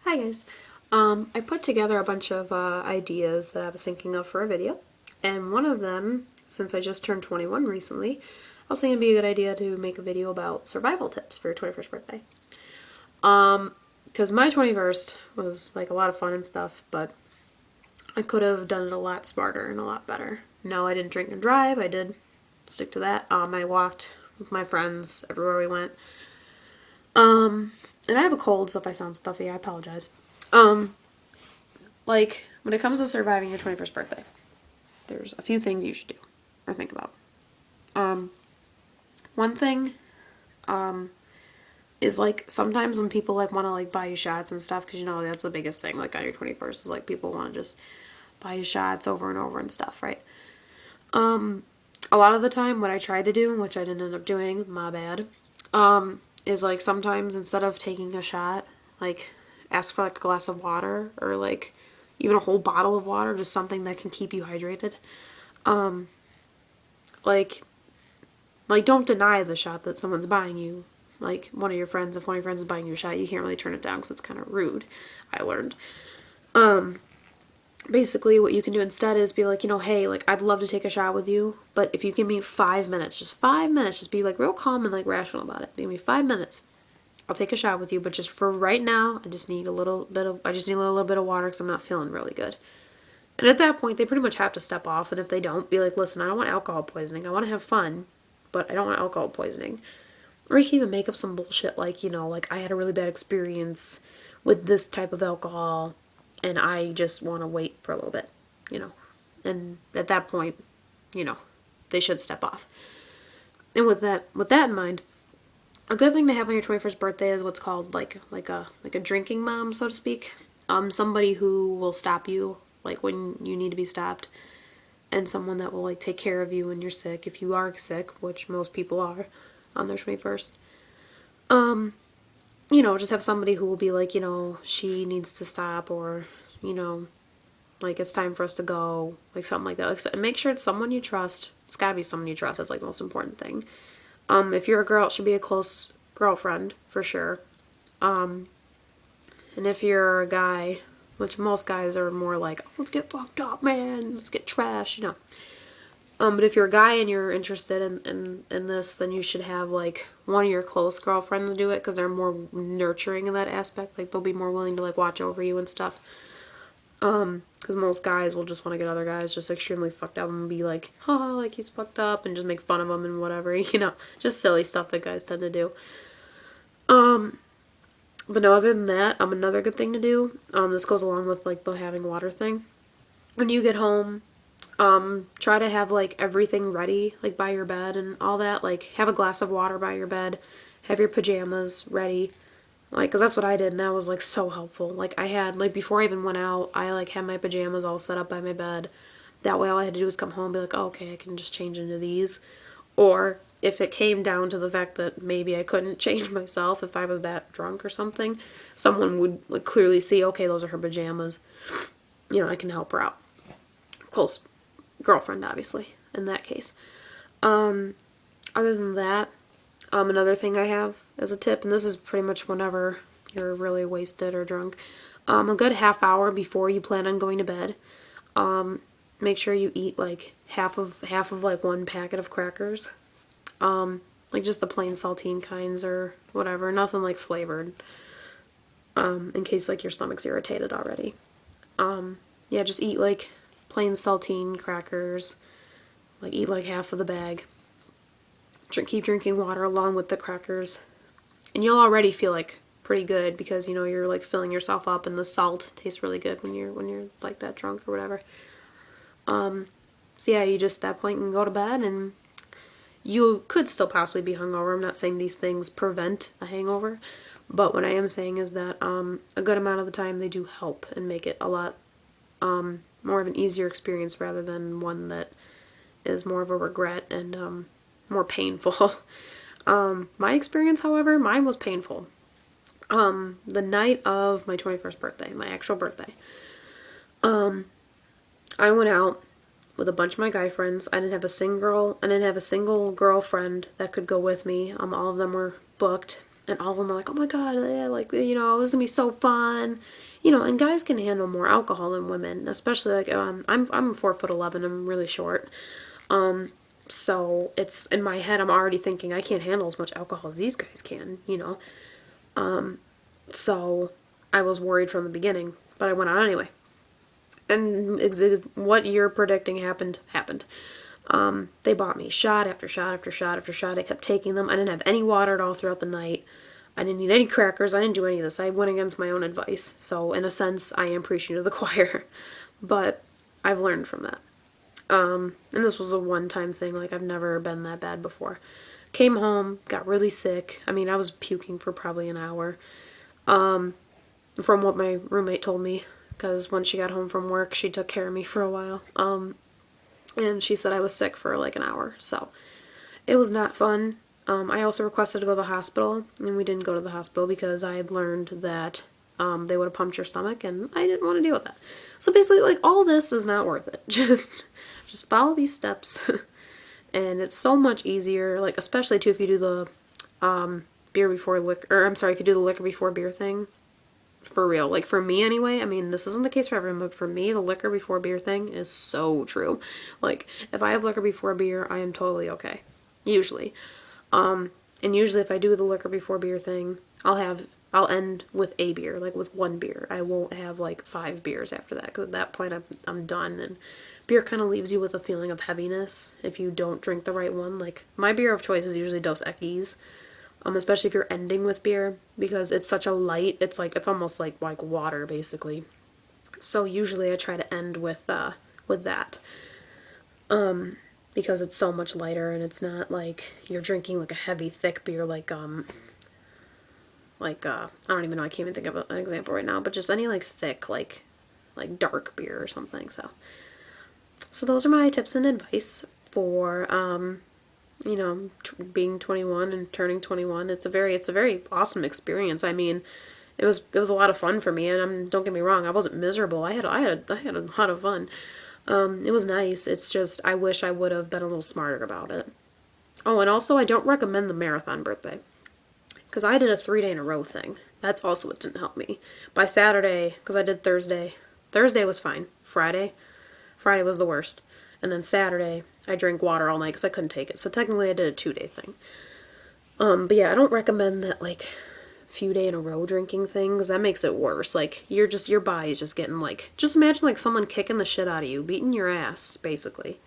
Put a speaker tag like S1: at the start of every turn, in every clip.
S1: Hi guys. I put together a bunch of ideas that I was thinking of for a video, and one of them, since I just turned 21 recently, I was thinking it'd be a good idea to make a video about survival tips for your 21st birthday. Because my 21st was like a lot of fun and stuff, but I could have done it a lot smarter and a lot better. No, I didn't drink and drive. I did stick to that. I walked with my friends everywhere we went. And I have a cold, so if I sound stuffy, I apologize. Like, when it comes to surviving your 21st birthday, there's a few things you should do or think about. One thing, is like sometimes when people like want to like buy you shots and stuff, because you know that's the biggest thing like on your 21st is like people want to just buy you shots over and over and stuff, right? A lot of the time what I tried to do, which I didn't end up doing, my bad, is like sometimes instead of taking a shot, like ask for like a glass of water or like even a whole bottle of water, just something that can keep you hydrated. Like don't deny the shot that someone's buying you. Like one of your friends, if one of your friends is buying you a shot, you can't really turn it down because it's kind of rude, I learned. Basically what you can do instead is be like, hey, like I'd love to take a shot with you, but if you give me 5 minutes, just 5 minutes, just be like real calm and like rational about it. Give me 5 minutes. I'll take a shot with you, but just for right now, I just need a little bit of water because I'm not feeling really good. And at that point, they pretty much have to step off. And if they don't, be like, listen, I don't want alcohol poisoning. I want to have fun, but I don't want alcohol poisoning. Or you can even make up some bullshit like, like I had a really bad experience with this type of alcohol and I just want to wait for a little bit, And at that point, they should step off. And with that in mind, a good thing to have on your 21st birthday is what's called like a drinking mom, so to speak. Somebody who will stop you like when you need to be stopped, and someone that will like take care of you when you're sick, if you are sick, which most people are on their 21st. Just have somebody who will be like, she needs to stop, or, like it's time for us to go, like something like that. Like, make sure it's someone you trust. It's gotta be someone you trust. That's like the most important thing. If you're a girl, it should be a close girlfriend, for sure. And if you're a guy, which most guys are more like, oh, let's get fucked up, man, let's get trash, But if you're a guy and you're interested in this, then you should have, like, one of your close girlfriends do it, because they're more nurturing in that aspect. Like, they'll be more willing to, like, watch over you and stuff. Because most guys will just want to get other guys just extremely fucked up and be like, haha, like, he's fucked up, and just make fun of him and whatever, just silly stuff that guys tend to do. But no, other than that, another good thing to do, this goes along with, like, the having water thing. When you get home, try to have, like, everything ready, like, by your bed and all that. Like, have a glass of water by your bed. Have your pajamas ready. Like, because that's what I did, and that was, like, so helpful. Like, I had, like, before I even went out, I, like, had my pajamas all set up by my bed. That way all I had to do was come home and be like, oh, okay, I can just change into these. Or if it came down to the fact that maybe I couldn't change myself, if I was that drunk or something, someone would, like, clearly see, okay, those are her pajamas. I can help her out. Close girlfriend, obviously, in that case. Other than that, another thing I have as a tip, and this is pretty much whenever you're really wasted or drunk, a good half hour before you plan on going to bed, make sure you eat like half of like one packet of crackers, like just the plain saltine kinds or whatever, nothing like flavored, in case like your stomach's irritated already. Yeah, just eat like plain saltine crackers, like eat like half of the bag. Keep drinking water along with the crackers, and you'll already feel like pretty good because you're like filling yourself up, and the salt tastes really good when you're like that drunk or whatever. So yeah, you just at that point can go to bed, and you could still possibly be hungover. I'm not saying these things prevent a hangover, but what I am saying is that a good amount of the time they do help and make it a lot more of an easier experience rather than one that is more of a regret and more painful. My experience, however, mine was painful. The night of my 21st birthday, my actual birthday, I went out with a bunch of my guy friends. I didn't have a single girlfriend that could go with me. All of them were booked, and all of them are like, oh my god, yeah, like, you know, this is gonna be so fun. You know, and guys can handle more alcohol than women, especially like, I'm 4'11", I'm really short. So it's, in my head, I'm already thinking I can't handle as much alcohol as these guys can, you know. So I was worried from the beginning, but I went out anyway. And what you're predicting happened. They bought me shot after shot after shot after shot. I kept taking them. I didn't have any water at all throughout the night. I didn't eat any crackers. I didn't do any of this. I went against my own advice. So in a sense, I am preaching to the choir. But I've learned from that. And this was a one-time thing. Like, I've never been that bad before. Came home, got really sick. I mean, I was puking for probably an hour. From what my roommate told me. Because when she got home from work, she took care of me for a while. And she said I was sick for like an hour. So it was not fun. I also requested to go to the hospital, and we didn't go to the hospital because I had learned that they would have pumped your stomach, and I didn't want to deal with that. So basically, like, all this is not worth it. Just follow these steps, and it's so much easier. Like, especially too if you do the beer before liquor, or I'm sorry, if you do the liquor before beer thing. For real, like, for me anyway, I mean, this isn't the case for everyone, but for me, the liquor before beer thing is so true. Like, if I have liquor before beer, I am totally okay. Usually. And usually if I do the liquor before beer thing, I'll end with a beer, like with one beer. I won't have like 5 beers after that, because at that point I'm done, and beer kind of leaves you with a feeling of heaviness if you don't drink the right one. Like, my beer of choice is usually Dos Equis. Especially if you're ending with beer, because it's such a light, it's almost like water, basically. So usually I try to end with that. Because it's so much lighter, and it's not like you're drinking like a heavy, thick beer, like, I don't even know, I can't even think of an example right now, but just any, like, thick, like dark beer or something, So those are my tips and advice for, you know, being 21 and turning 21. It's a very awesome experience. I mean, it was a lot of fun for me, and don't get me wrong, I wasn't miserable. I had a lot of fun. It was nice. It's just, I wish I would have been a little smarter about it. Oh, and also, I don't recommend the marathon birthday, because I did a 3-day in a row thing. That's also what didn't help me. By Saturday, because I did Thursday was fine. Friday was the worst. And then Saturday, I drank water all night because I couldn't take it. So technically I did a 2-day thing. But yeah, I don't recommend that, like, few day in a row drinking thing, because that makes it worse. Like, your body's just getting, like, just imagine, like, someone kicking the shit out of you, beating your ass, basically.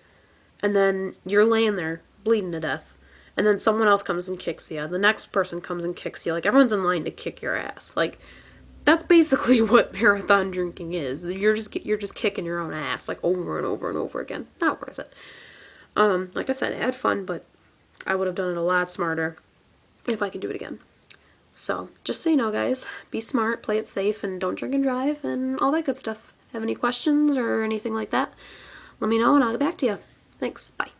S1: And then you're laying there, bleeding to death. And then someone else comes and kicks you. The next person comes and kicks you. Like, everyone's in line to kick your ass. Like, that's basically what marathon drinking is. You're just kicking your own ass, like, over and over and over again. Not worth it. Like I said, I had fun, but I would have done it a lot smarter if I could do it again. So, just so you know, guys, be smart, play it safe, and don't drink and drive, and all that good stuff. Have any questions or anything like that? Let me know, and I'll get back to you. Thanks. Bye.